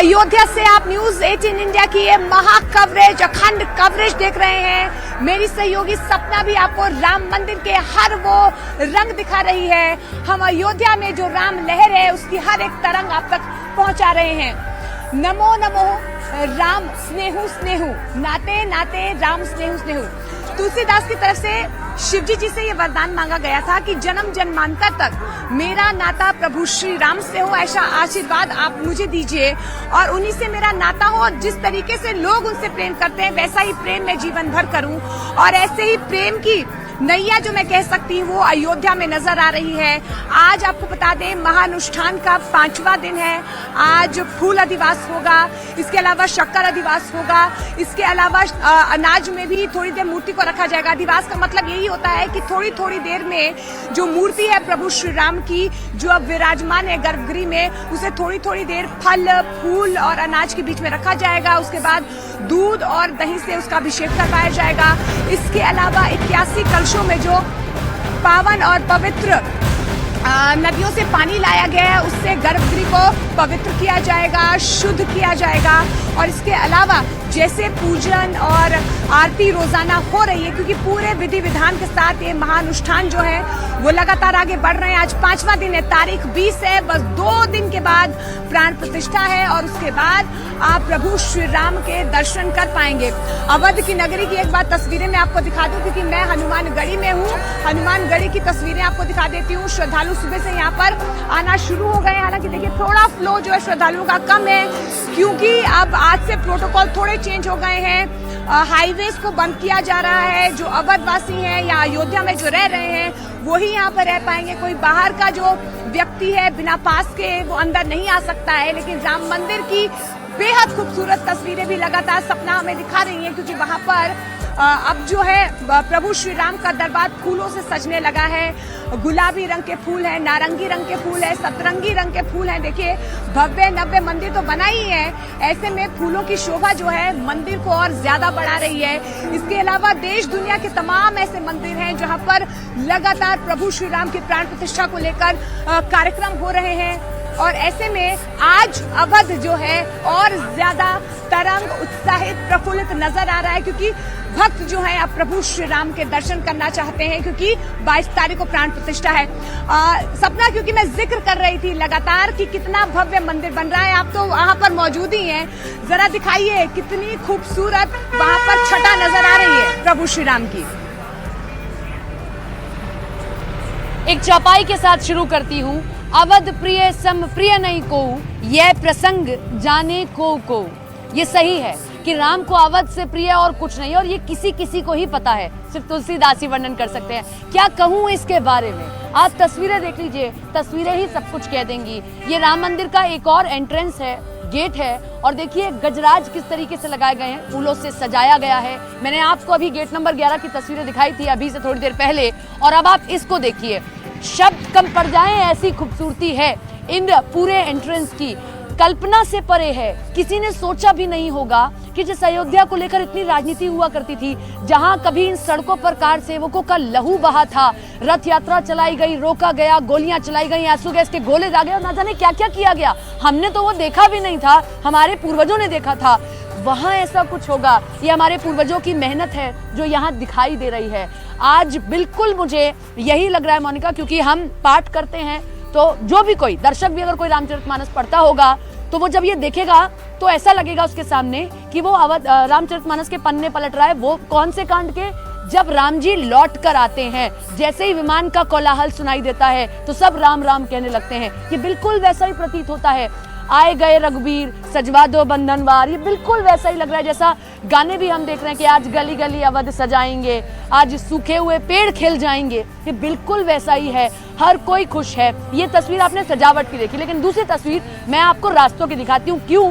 अयोध्या से आप news 18 India की ये महा कवरेज, अखंड कवरेज देख रहे हैं। मेरी सहयोगी सपना भी आपको राम मंदिर के हर वो रंग दिखा रही है। हम अयोध्या में जो राम लहर है उसकी हर एक तरंग आप तक पहुंचा रहे हैं। नमो नमो राम स्नेहु स्नेहु, नाते नाते राम स्नेहु स्नेहु। तुलसीदास की तरफ से शिवजी जी से ये वरदान मांगा गया था कि जन्म जन्मांतर तक मेरा नाता प्रभु श्री राम से हो, ऐसा आशीर्वाद आप मुझे दीजिए और उन्हीं से मेरा नाता हो। जिस तरीके से लोग उनसे प्रेम करते हैं वैसा ही प्रेम मैं जीवन भर करूं और ऐसे ही प्रेम की नैया जो मैं कह सकती हूँ वो अयोध्या में नजर आ रही है। आज आपको बता दें महानुष्ठान का 5वां दिन है। आज फूल अधिवास होगा, इसके अलावा शक्कर अधिवास होगा, इसके अलावा अनाज में भी थोड़ी देर मूर्ति को रखा जाएगा। अधिवास का मतलब यही होता है कि थोड़ी थोड़ी देर में जो मूर्ति है प्रभु श्री राम की जो अब विराजमान है गर्भगृह में, उसे थोड़ी थोड़ी देर फल फूल और अनाज के बीच में रखा जाएगा। उसके बाद दूध और दही से उसका अभिषेक करवाया जाएगा। इसके अलावा 81 कलशों में जो पावन और पवित्र नदियों से पानी लाया गया है उससे गर्भगृह को पवित्र किया जाएगा, शुद्ध किया जाएगा। और इसके अलावा जैसे पूजन और आरती रोजाना हो रही है, क्योंकि पूरे विधि विधान के साथ ये महानुष्ठान जो है वो लगातार आगे बढ़ रहे हैं। आज 5वां दिन है, तारीख 20 है, बस 2 दिन के बाद प्राण प्रतिष्ठा है और उसके बाद आप प्रभु श्री राम के दर्शन कर पाएंगे। अवध की नगरी की एक बार तस्वीरें मैं आपको दिखा दूं, क्योंकि मैं हनुमानगढ़ी में हूँ। हनुमानगढ़ी की तस्वीरें आपको दिखा देती हूँ। श्रद्धालु सुबह से यहाँ पर आना शुरू हो गए। हालांकि देखिए थोड़ा फ्लो जो है श्रद्धालुओं का कम है, क्योंकि अब आज से प्रोटोकॉल थोड़े चेंज हो गए हैं। हाईवेज को बंद किया जा रहा है। जो अवधवासी हैं या अयोध्या में जो रह रहे हैं वही यहाँ पर रह पाएंगे। कोई बाहर का जो व्यक्ति है बिना पास के वो अंदर नहीं आ सकता है। लेकिन राम मंदिर की बेहद खूबसूरत तस्वीरें भी लगातार सपना हमें दिखा रही हैं, क्योंकि वहां पर अब जो है प्रभु श्री राम का दरबार फूलों से सजने लगा है। गुलाबी रंग के फूल है, नारंगी रंग के फूल है, सतरंगी रंग के फूल हैं। देखिए भव्य नव्य मंदिर तो बना ही है, ऐसे में फूलों की शोभा जो है मंदिर को और ज्यादा बढ़ा रही है। इसके अलावा देश दुनिया के तमाम ऐसे मंदिर हैं जहां पर लगातार प्रभु श्री राम की प्राण प्रतिष्ठा को लेकर कार्यक्रम हो रहे हैं। और ऐसे में आज अवध जो है और ज्यादा तरंग उत्साहित प्रफुल्लित नजर आ रहा है, क्योंकि भक्त जो है अब प्रभु श्री राम के दर्शन करना चाहते हैं, क्योंकि 22 तारीख को प्राण प्रतिष्ठा है। सपना, क्योंकि मैं जिक्र कर रही थी लगातार कि कितना भव्य मंदिर बन रहा है, आप तो वहां पर मौजूद ही हैं, जरा दिखाइए कितनी खूबसूरत वहां पर छटा नजर आ रही है प्रभु श्री राम की। एक चौपाई के साथ शुरू करती हूँ। अवध प्रिय सम प्रिय नहीं को, यह प्रसंग जाने को। ये सही है कि राम को अवध से प्रिय और कुछ नहीं, और ये किसी किसी को ही पता है, सिर्फ तुलसीदास ही वर्णन कर सकते हैं। क्या कहूँ इसके बारे में, आप तस्वीरें देख लीजिए, तस्वीरें ही सब कुछ कह देंगी। ये राम मंदिर का एक और एंट्रेंस है, गेट है, और देखिए गजराज किस तरीके से लगाए गए हैं, फूलों से सजाया गया है। मैंने आपको अभी गेट नंबर 11 की तस्वीरें दिखाई थी अभी से थोड़ी देर पहले, और अब आप इसको देखिए। शब्द कम पड़ जाए ऐसी खूबसूरती है इन पूरे एंट्रेंस की, कल्पना से परे है। किसी ने सोचा भी नहीं होगा कि जिस अयोध्या को लेकर इतनी राजनीति हुआ करती थी, जहां कभी इन सड़कों पर कार सेवकों का लहू बहा था, रथ यात्रा चलाई गई, रोका गया, गोलियां चलाई गई, आंसू गैस के गोले दागे और ना जाने क्या क्या किया गया, हमने तो वो देखा भी नहीं था, हमारे पूर्वजों ने देखा था। वहां ऐसा कुछ होगा, ये हमारे पूर्वजों की मेहनत है जो यहाँ दिखाई दे रही है। आज बिल्कुल मुझे यही लग रहा है मोनिका, क्योंकि हम पाठ करते हैं तो जो भी कोई दर्शक भी अगर कोई रामचरितमानस पढ़ता होगा तो वो जब ये देखेगा तो ऐसा लगेगा उसके सामने कि वो रामचरितमानस के पन्ने पलट रहा है। वो कौन से कांड के, जब राम जी लौट कर आते हैं, जैसे ही विमान का कोलाहल सुनाई देता है तो सब राम राम कहने लगते हैं। ये बिल्कुल वैसा ही प्रतीत होता है। आए गए रघुबीर सजवा दो बंधनवार, ये बिल्कुल वैसा ही लग रहा है जैसा गाने भी हम देख रहे हैं कि आज गली गली अवध सजाएंगे, आज सूखे हुए पेड़ खिल जाएंगे, ये बिल्कुल वैसा ही है। हर कोई खुश है। ये तस्वीर आपने सजावट की देखी, लेकिन दूसरी तस्वीर मैं आपको रास्तों की दिखाती हूँ। क्यों?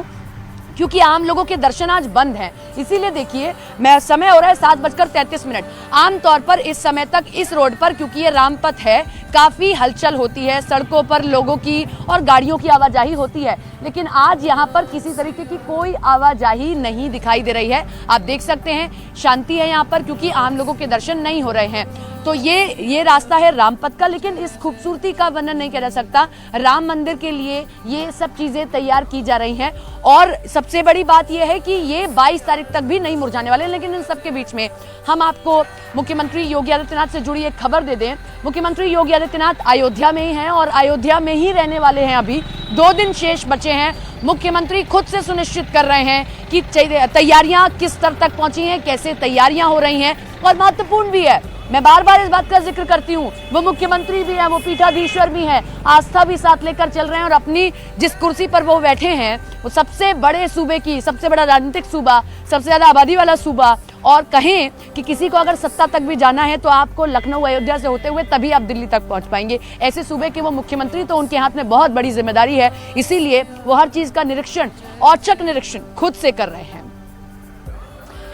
क्योंकि आम लोगों के दर्शन आज बंद हैं। इसीलिए देखिए मैं समय हो रहा है 7:33। आमतौर पर इस समय तक इस रोड पर, क्योंकि ये रामपथ है, काफ़ी हलचल होती है, सड़कों पर लोगों की और गाड़ियों की आवाजाही होती है, लेकिन आज यहाँ पर किसी तरीके की कोई आवाजाही नहीं दिखाई दे रही है। आप देख सकते हैं शांति है यहाँ पर, क्योंकि आम लोगों के दर्शन नहीं हो रहे हैं। तो ये रास्ता है रामपथ का, लेकिन इस खूबसूरती का वर्णन नहीं किया जा सकता। राम मंदिर के लिए ये सब चीज़ें तैयार की जा रही हैं और सबसे बड़ी बात यह है कि ये 22 तारीख तक भी नहीं मुरझाने वाले। लेकिन इन सबके बीच में हम आपको मुख्यमंत्री योगी आदित्यनाथ से जुड़ी एक खबर दे दें। मुख्यमंत्री योगी आदित्यनाथ अयोध्या में ही हैं और अयोध्या में ही रहने वाले हैं। अभी 2 दिन शेष बचे हैं। मुख्यमंत्री खुद से सुनिश्चित कर रहे हैं कि तैयारियां किस स्तर तक पहुंची हैं, कैसे तैयारियां हो रही हैं। और महत्वपूर्ण भी है, मैं बार बार इस बात का जिक्र करती हूँ, वो मुख्यमंत्री भी हैं, वो पीठाधीश्वर भी हैं, आस्था भी साथ लेकर चल रहे हैं और अपनी जिस कुर्सी पर वो बैठे हैं वो सबसे बड़े सूबे की, सबसे बड़ा राजनीतिक सूबा, सबसे ज्यादा आबादी वाला सूबा, और कहें कि किसी को अगर सत्ता तक भी जाना है तो आपको लखनऊ अयोध्या से होते हुए तभी आप दिल्ली तक पहुंच पाएंगे। ऐसे सूबे के वो मुख्यमंत्री, तो उनके हाथ में बहुत बड़ी जिम्मेदारी है, इसीलिए वो हर चीज का निरीक्षण, औचक निरीक्षण खुद से कर रहे हैं।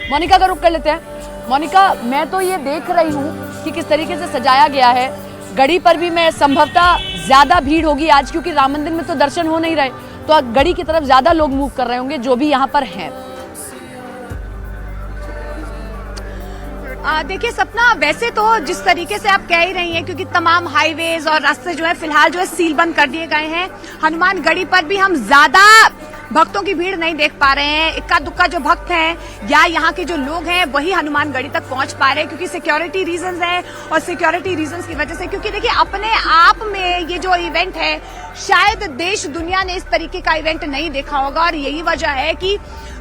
मोनिका का रुख कर लेते हैं। मोनिका, मैं तो ये देख रही हूँ कि किस तरीके से सजाया गया है। गढ़ी पर भी मैं संभवतः ज्यादा भीड़ होगी आज, क्योंकि राम मंदिर में तो दर्शन हो नहीं रहे, तो गढ़ी की तरफ ज्यादा लोग मूव कर रहे होंगे जो भी यहाँ पर हैं। देखिए सपना, वैसे तो जिस तरीके से आप कह ही रही हैं, क्योंकि तमाम हाईवेज और रास्ते जो है फिलहाल जो है सील बंद कर दिए गए हैं। हनुमानगढ़ी पर भी हम ज्यादा भक्तों की भीड़ नहीं देख पा रहे हैं। इक्का दुक्का जो भक्त हैं या यहाँ के जो लोग हैं वही हनुमानगढ़ी तक पहुंच पा रहे हैं, क्योंकि सिक्योरिटी रीजंस है और सिक्योरिटी रीजंस की वजह से, क्योंकि देखिए अपने आप में ये जो इवेंट है शायद देश दुनिया ने इस तरीके का इवेंट नहीं देखा होगा, और यही वजह है कि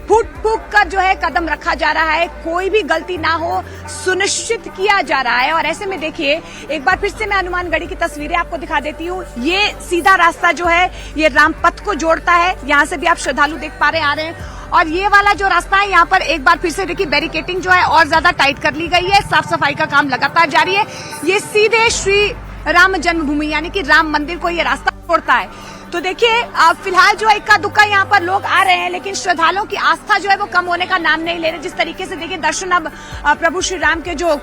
फूट फूक कर जो है कदम रखा जा रहा है, कोई भी गलती ना हो सुनिश्चित किया जा रहा है। और ऐसे में देखिए एक बार फिर से मैं हनुमानगढ़ी की तस्वीरें आपको दिखा देती हूँ। ये सीधा रास्ता जो है ये रामपथ को जोड़ता है, यहाँ से भी आप श्रद्धालु देख पा रहे आ रहे हैं। और ये वाला जो रास्ता है यहाँ पर एक बार फिर से देखिए बैरिकेटिंग जो है और ज्यादा टाइट कर ली गई है, साफ सफाई का काम लगातार जारी है। ये सीधे श्री राम जन्मभूमि यानी कि राम मंदिर को ये रास्ता जोड़ता है। तो देखिए फिलहाल जो इक्का दुक्का यहाँ पर लोग आ रहे हैं, लेकिन श्रद्धालुओं की आस्था जो है वो कम होने का नाम नहीं ले रहे। जिस तरीके से देखिए दर्शन अब प्रभु श्री राम के जो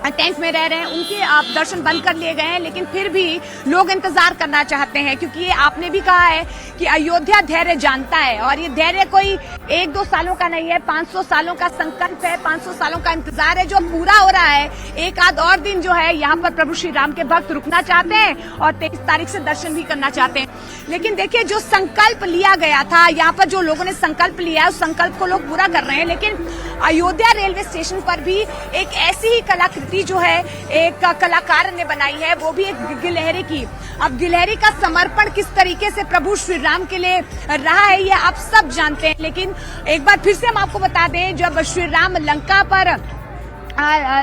टेंट में रह रहे हैं उनके आप दर्शन बंद कर लिए गए हैं, लेकिन फिर भी लोग इंतजार करना चाहते हैं, क्योंकि ये आपने भी कहा है कि अयोध्या धैर्य जानता है, और ये धैर्य कोई 1-2 सालों का नहीं है, 500 सालों का संकल्प है, 500 सालों का इंतजार है जो पूरा हो रहा है। एक आध और दिन जो है यहाँ पर प्रभु श्री राम के भक्त रुकना चाहते हैं और 23 तारीख से दर्शन भी करना चाहते हैं। लेकिन देखिए जो संकल्प लिया गया था, यहाँ पर जो लोगों ने संकल्प लिया है उस संकल्प को लोग पूरा कर रहे हैं। लेकिन अयोध्या रेलवे स्टेशन पर भी एक ऐसी ही कलाकृति जो है एक कलाकार ने बनाई है, वो भी एक गिलहरी की। अब गिलहरी का समर्पण किस तरीके से प्रभु श्री राम के लिए रहा है ये आप सब जानते हैं। लेकिन एक बार फिर से हम आपको बता दें, जब श्री राम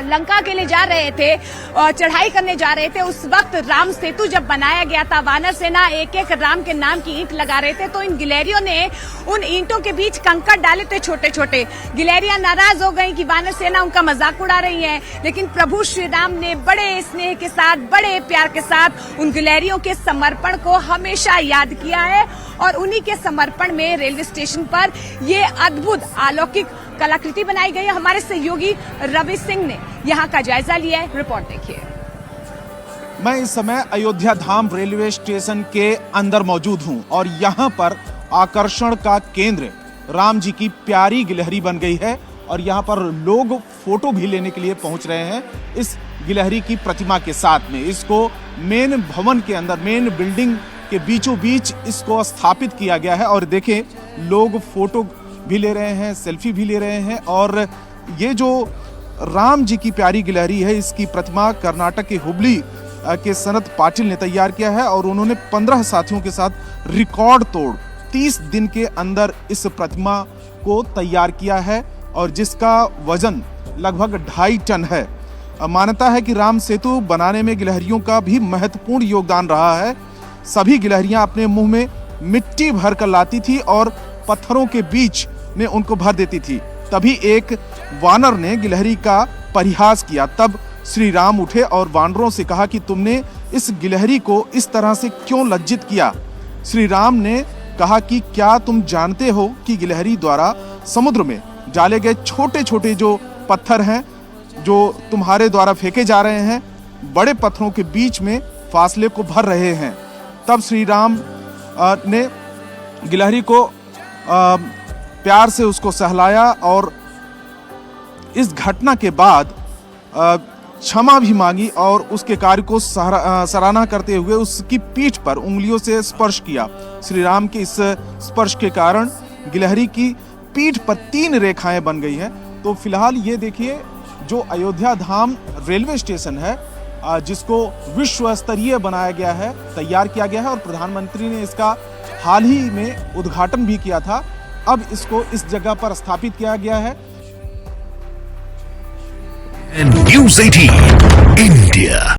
लंका के लिए जा रहे थे और चढ़ाई करने जा रहे थे, उस वक्त राम सेतु जब बनाया गया था, वानर सेना एक एक राम के नाम की ईंट लगा रहे थे, तो इन गिलहरियों ने उन ईंटों के बीच कंकड़ डाले थे छोटे छोटे। गिलहरियां नाराज हो गई कि वानर सेना उनका मजाक उड़ा रही है, लेकिन प्रभु श्री राम ने बड़े स्नेह के साथ, बड़े प्यार के साथ उन गिलहरियों के समर्पण को हमेशा याद किया है। और उन्हीं के समर्पण में रेलवे स्टेशन पर ये अद्भुत अलौकिक कलाकृति बनाई गई है। हमारे सहयोगी रवि सिंह ने यहाँ का जायजा लिया है, रिपोर्ट देखिए। मैं इस समय अयोध्या धाम रेलवे स्टेशन के अंदर मौजूद हूँ और यहाँ पर आकर्षण का केंद्र राम जी की प्यारी गिलहरी बन गई है और यहाँ पर लोग फोटो भी लेने के लिए पहुँच रहे हैं इस गिलहरी की प्रतिमा के साथ में। इसको मेन भवन के अंदर, मेन बिल्डिंग के बीचों बीच इसको स्थापित किया गया है और देखें लोग फोटो भी ले रहे हैं, सेल्फी भी ले रहे हैं। और ये जो राम जी की प्यारी गिलहरी है, इसकी प्रतिमा कर्नाटक के हुबली के सनत पाटिल ने तैयार किया है और उन्होंने 15 साथियों के साथ रिकॉर्ड तोड़ 30 दिन के अंदर इस प्रतिमा को तैयार किया है और जिसका वजन लगभग 2.5 टन है। मान्यता है कि राम सेतु बनाने में गिलहरियों का भी महत्वपूर्ण योगदान रहा है। सभी गिलहरियां अपने मुंह में मिट्टी भर कर लाती थी और पत्थरों के बीच में उनको भर देती थी। तभी एक वानर ने गिलहरी का परिहास किया। तब श्री राम उठे और वानरों से कहा कि तुमने इस गिलहरी को इस तरह से क्यों लज्जित किया। श्री राम ने कहा कि क्या तुम जानते हो कि गिलहरी द्वारा समुद्र में डाले गए छोटे छोटे जो पत्थर हैं, जो तुम्हारे द्वारा फेंके जा रहे हैं, बड़े पत्थरों के बीच में फासले को भर रहे हैं। तब श्री राम ने गिलहरी को प्यार से उसको सहलाया और इस घटना के बाद क्षमा भी मांगी और उसके कार्य को सराहना करते हुए उसकी पीठ पर उंगलियों से स्पर्श किया। श्री राम के इस स्पर्श के कारण गिलहरी की पीठ पर 3 रेखाएं बन गई हैं। तो फिलहाल ये देखिए जो अयोध्या धाम रेलवे स्टेशन है जिसको विश्व स्तरीय बनाया गया है, तैयार किया गया है और प्रधानमंत्री ने इसका हाल ही में उद्घाटन भी किया था। अब इसको इस जगह पर स्थापित किया गया है। News 18 India।